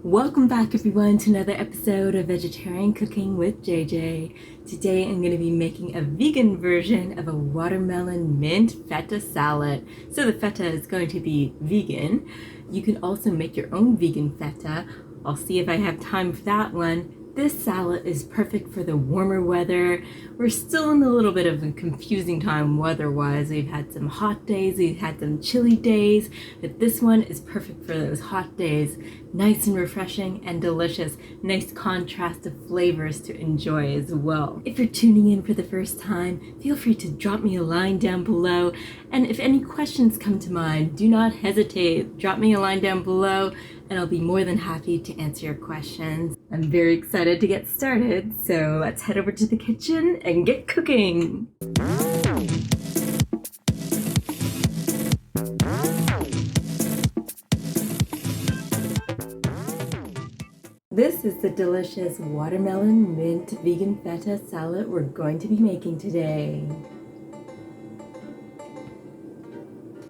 Welcome back everyone to another episode of Vegetarian Cooking with JJ. Today I'm going to be making a vegan version of a watermelon mint feta salad. So the feta is going to be vegan. You can also make your own vegan feta. I'll see if I have time for that one. This salad is perfect for the warmer weather. We're still in a little bit of a confusing time weather-wise. We've had some hot days, we've had some chilly days, but this one is perfect for those hot days. Nice and refreshing and delicious. Nice contrast of flavors to enjoy as well. If you're tuning in for the first time, feel free to drop me a line down below. And if any questions come to mind, do not hesitate. Drop me a line down below and I'll be more than happy to answer your questions. I'm very excited to get started, so let's head over to the kitchen and get cooking. This is the delicious watermelon mint vegan feta salad we're going to be making today.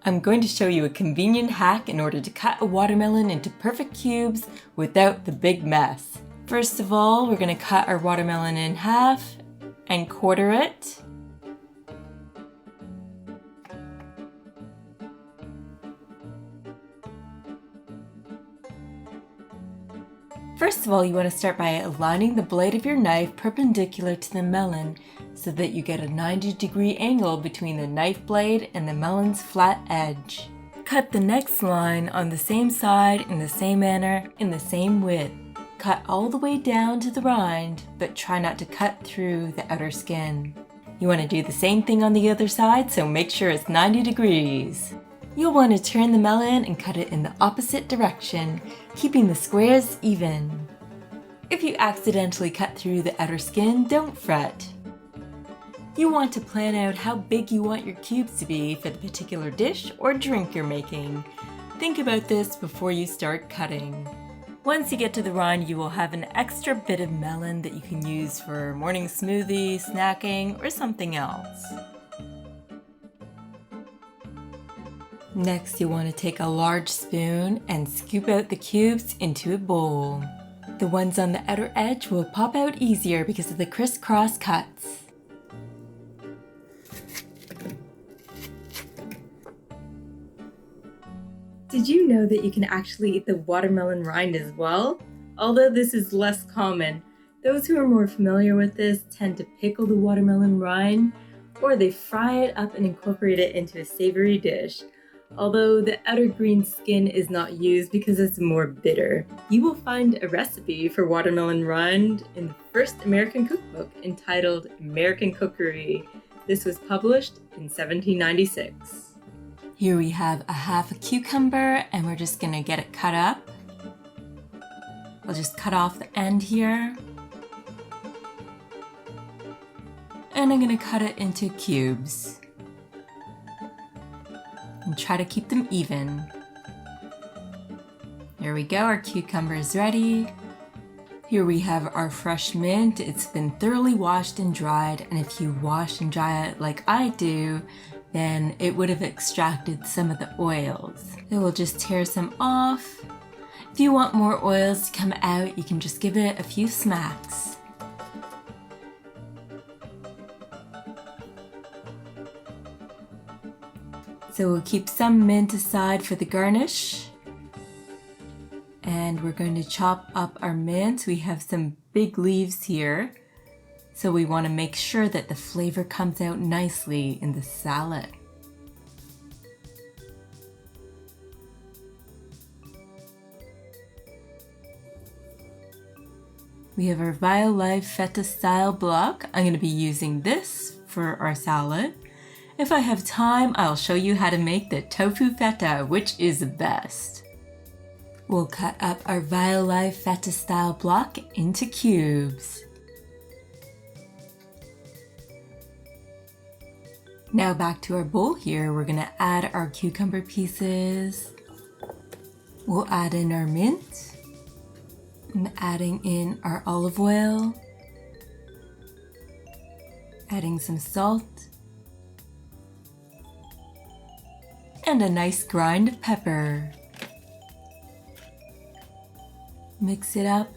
I'm going to show you a convenient hack in order to cut a watermelon into perfect cubes without the big mess. First of all, we're going to cut our watermelon in half and quarter it. First of all, you want to start by aligning the blade of your knife perpendicular to the melon so that you get a 90-degree angle between the knife blade and the melon's flat edge. Cut the next line on the same side in the same manner in the same width. Cut all the way down to the rind, but try not to cut through the outer skin. You want to do the same thing on the other side, so make sure it's 90 degrees. You'll want to turn the melon and cut it in the opposite direction, keeping the squares even. If you accidentally cut through the outer skin, don't fret. You want to plan out how big you want your cubes to be for the particular dish or drink you're making. Think about this before you start cutting. Once you get to the rind, you will have an extra bit of melon that you can use for morning smoothie, snacking, or something else. Next, you'll want to take a large spoon and scoop out the cubes into a bowl. The ones on the outer edge will pop out easier because of the crisscross cuts. Did you know that you can actually eat the watermelon rind as well? Although this is less common, those who are more familiar with this tend to pickle the watermelon rind, or they fry it up and incorporate it into a savory dish. Although the outer green skin is not used because it's more bitter. You will find a recipe for watermelon rind in the first American cookbook entitled American Cookery. This was published in 1796. Here we have a half a cucumber and we're just gonna get it cut up. I'll just cut off the end here. And I'm gonna cut it into cubes. And try to keep them even. There we go, our cucumber is ready. Here we have our fresh mint. It's been thoroughly washed and dried, and if you wash and dry it like I do, then it would have extracted some of the oils. So we'll just tear some off. If you want more oils to come out, you can just give it a few smacks. So we'll keep some mint aside for the garnish. And we're going to chop up our mint. We have some big leaves here. So we want to make sure that the flavor comes out nicely in the salad. We have our Violife Feta style block. I'm going to be using this for our salad. If I have time, I'll show you how to make the Tofu Feta, which is the best. We'll cut up our Violife Feta style block into cubes. Now back to our bowl here, we're gonna add our cucumber pieces. We'll add in our mint. I'm adding in our olive oil. Adding some salt. And a nice grind of pepper. Mix it up.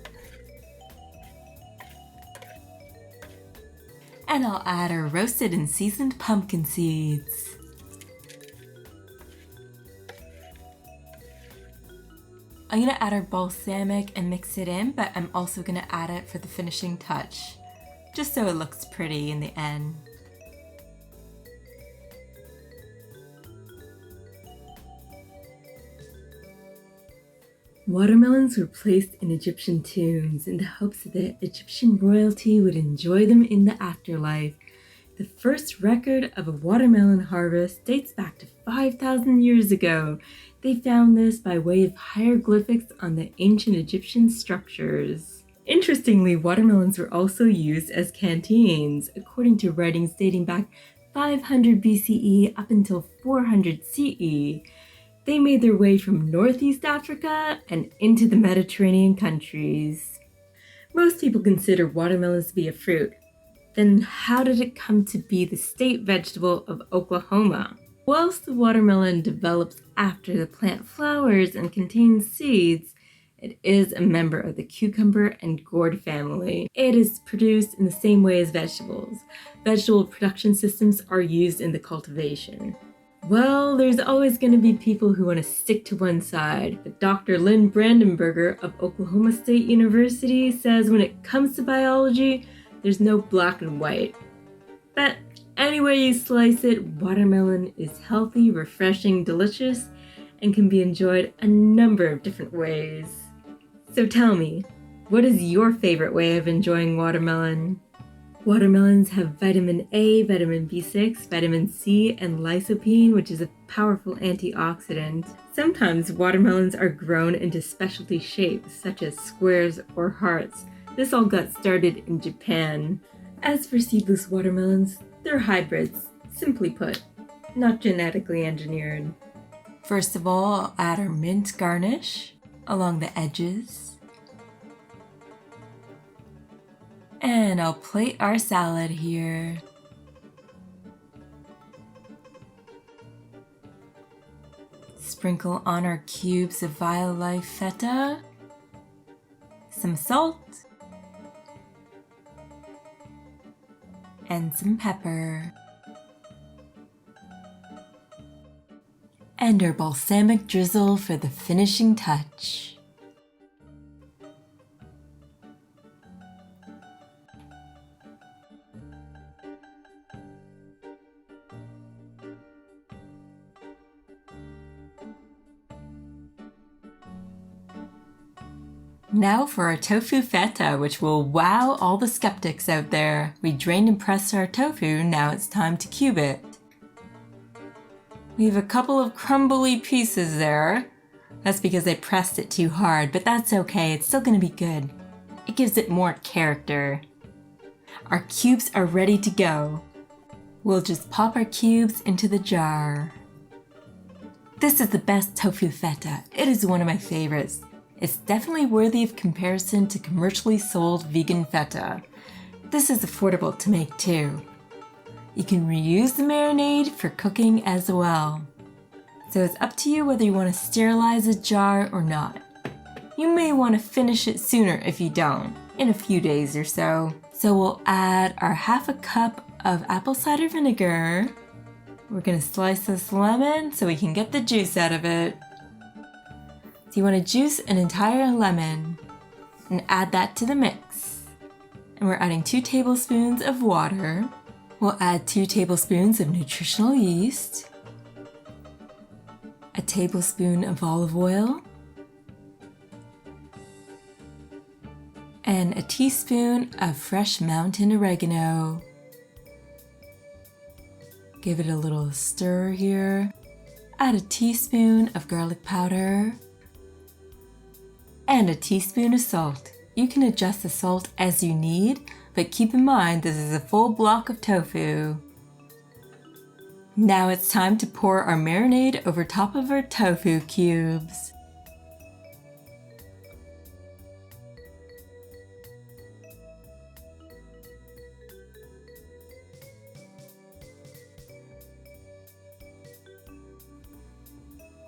And I'll add our roasted and seasoned pumpkin seeds. I'm gonna add our balsamic and mix it in, but I'm also gonna add it for the finishing touch, just so it looks pretty in the end. Watermelons were placed in Egyptian tombs in the hopes that Egyptian royalty would enjoy them in the afterlife. The first record of a watermelon harvest dates back to 5,000 years ago. They found this by way of hieroglyphics on the ancient Egyptian structures. Interestingly, watermelons were also used as canteens, according to writings dating back 500 BCE up until 400 CE. They made their way from Northeast Africa and into the Mediterranean countries. Most people consider watermelons to be a fruit. Then how did it come to be the state vegetable of Oklahoma? Whilst the watermelon develops after the plant flowers and contains seeds, it is a member of the cucumber and gourd family. It is produced in the same way as vegetables. Vegetable production systems are used in the cultivation. Well, there's always going to be people who want to stick to one side, but Dr. Lynn Brandenburger of Oklahoma State University says when it comes to biology, there's no black and white. But any way you slice it, watermelon is healthy, refreshing, delicious, and can be enjoyed a number of different ways. So tell me, what is your favorite way of enjoying watermelon? Watermelons have vitamin A, vitamin B6, vitamin C, and lycopene, which is a powerful antioxidant. Sometimes watermelons are grown into specialty shapes, such as squares or hearts. This all got started in Japan. As for seedless watermelons, they're hybrids, simply put, not genetically engineered. First of all, I'll add our mint garnish along the edges. And I'll plate our salad here. Sprinkle on our cubes of Violife feta, some salt, and some pepper. And our balsamic drizzle for the finishing touch. Now for our tofu feta, which will wow all the skeptics out there. We drained and pressed our tofu, now it's time to cube it. We have a couple of crumbly pieces there. That's because I pressed it too hard, but that's okay, it's still gonna be good. It gives it more character. Our cubes are ready to go. We'll just pop our cubes into the jar. This is the best tofu feta. It is one of my favorites. It's definitely worthy of comparison to commercially sold vegan feta. This is affordable to make too. You can reuse the marinade for cooking as well. So it's up to you whether you want to sterilize a jar or not. You may want to finish it sooner if you don't, in a few days or so. So we'll add our half a cup of apple cider vinegar. We're going to slice this lemon so we can get the juice out of it. So you want to juice an entire lemon and add that to the mix. And we're adding 2 tablespoons of water. We'll add 2 tablespoons of nutritional yeast, a tablespoon of olive oil, and a teaspoon of fresh mountain oregano. Give it a little stir here. Add a teaspoon of garlic powder and a teaspoon of salt. You can adjust the salt as you need, but keep in mind this is a full block of tofu. Now it's time to pour our marinade over top of our tofu cubes.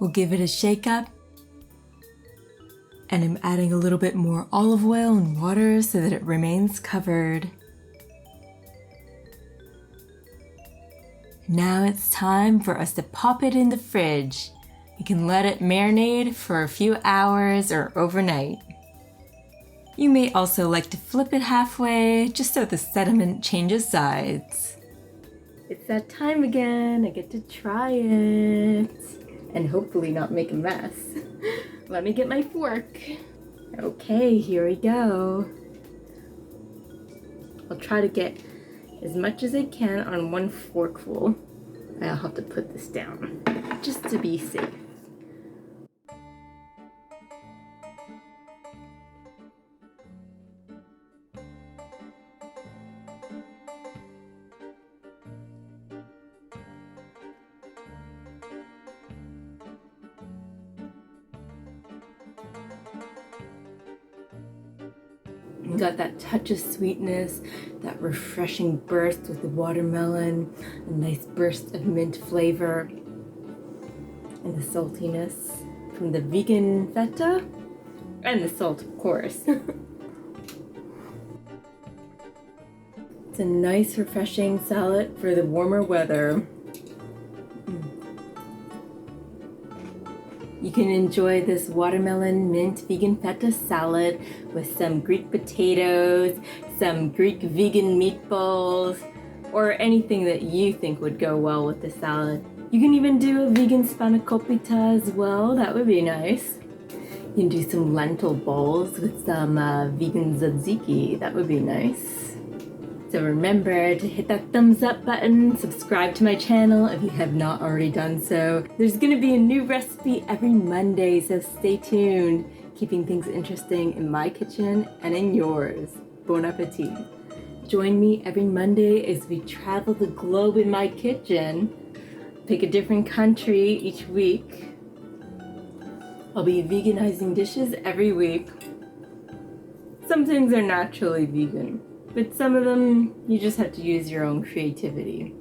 We'll give it a shake up And I'm adding a little bit more olive oil and water so that it remains covered. Now it's time for us to pop it in the fridge. You can let it marinate for a few hours or overnight. You may also like to flip it halfway just so the sediment changes sides. It's that time again. I get to try it and hopefully not make a mess. Let me get my fork. Okay, here we go. I'll try to get as much as I can on one forkful. I'll have to put this down just to be safe. Got that touch of sweetness, that refreshing burst with the watermelon, a nice burst of mint flavor, and the saltiness from the vegan feta, and the salt, of course. It's a nice, refreshing salad for the warmer weather. You can enjoy this watermelon mint vegan feta salad with some Greek potatoes, some Greek vegan meatballs, or anything that you think would go well with the salad. You can even do a vegan spanakopita as well, that would be nice. You can do some lentil bowls with some vegan tzatziki, that would be nice. So remember to hit that thumbs up button, subscribe to my channel if you have not already done so. There's gonna be a new recipe every Monday, so stay tuned. Keeping things interesting in my kitchen and in yours. Bon appetit. Join me every Monday as we travel the globe in my kitchen. Pick a different country each week. I'll be veganizing dishes every week. Some things are naturally vegan, but some of them, you just have to use your own creativity.